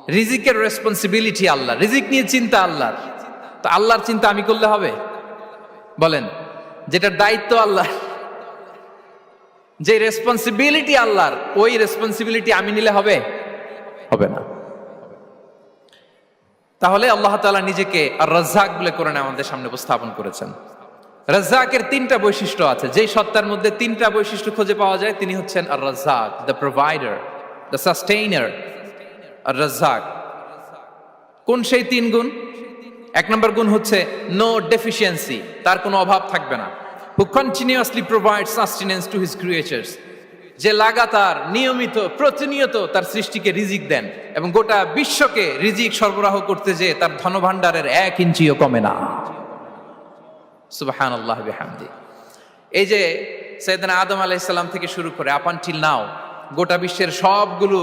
রিজিকের রেসপন্সিবিলিটি আল্লাহ, রিজিক নিয়ে চিন্তা আল্লাহর। তো আল্লাহর চিন্তা আমি করলে হবে? বলেন, যেটার দায়িত্ব আল্লাহ, যে রেসপন্সিবিলিটি আল্লাহর, ওই রেসপন্সিবিলিটি আমি নিলে হবে? হবে না। তাহলে আল্লাহ তাআলা নিজেকে আর রাজ্জাক বলে কোরআনে আমাদের সামনে উপস্থাপন করেছেন। রাজ্জাকের তিনটা বৈশিষ্ট্য আছে, যেই সত্তার মধ্যে তিনটা বৈশিষ্ট্য খুঁজে পাওয়া যায় তিনি হচ্ছেন Ar Razzaq, the provider, the sustainer. Ar Razzaq কোন সেই তিন গুণ? এক নম্বর গুণ হচ্ছে নো ডেফিসিয়েন্সি, তার কোনো অভাব থাকবে না। হু continuously provide sustenance to his creatures, যে লাগাতার নিয়মিত প্রতিনিয়ত তার সৃষ্টিকে রিজিক দেন এবং গোটা বিশ্বকে রিজিক সরবরাহ করতে যে তার ধনভাণ্ডারের 1 ইঞ্চিও কমে না। সুবহানাল্লাহ বিহামদি। এই যে সাইয়েদনা আদম আলাইহিস সালাম থেকে শুরু করে আপ আনটিল নাও গোটা বিশ্বের সবগুলো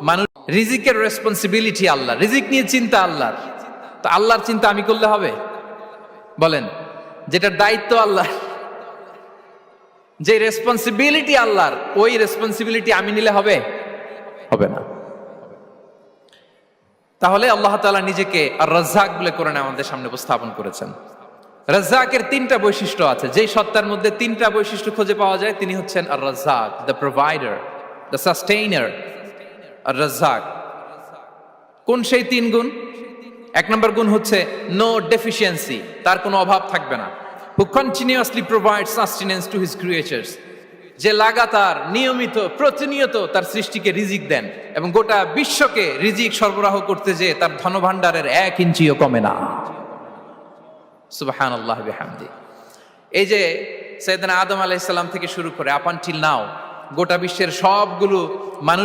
মানুষ, রিজিকের রেসপন্সিবিলিটি আল্লাহ, রিজিক নিয়ে চিন্তা আল্লাহর। তো আল্লাহর চিন্তা আমি করলে হবে? বলেন, যেটার দায়িত্ব আল্লাহ, যে রেসপন্সিবিলিটি আল্লাহর, ওই রেসপন্সিবিলিটি আমি নিলে হবে? হবে না। তাহলে আল্লাহ তাআলা নিজেকে আর রাজ্জাক বলে কোরআনে আমাদের সামনে উপস্থাপন করেছেন। রাজ্জাকের তিনটা বৈশিষ্ট্য আছে, যেই সত্তার মধ্যে তিনটা বৈশিষ্ট্য খুঁজে পাওয়া যায় তিনি হচ্ছেন Ar Razzaq, the provider, the sustainer. Ar Razzaq কোন সেই তিন গুণ? এক নম্বর গুণ হচ্ছে নো ডেফিসিয়েন্সি, তার কোনো অভাব থাকবে না। হু continuously provide sustenance to his creatures, যে লাগাতার নিয়মিত প্রতিনিয়ত তার সৃষ্টিকে রিজিক দেন এবং গোটা বিশ্বকে রিজিক সরবরাহ করতে যে তার ধনভাণ্ডারের 1 ইঞ্চিও কমে না। সুবহানাল্লাহ বিহামদি। এই যে সাইয়েদনা আদম আলাইহিস সালাম থেকে শুরু করে আপ আনটিল নাও গোটা বিশ্বের সবগুলো মানুষ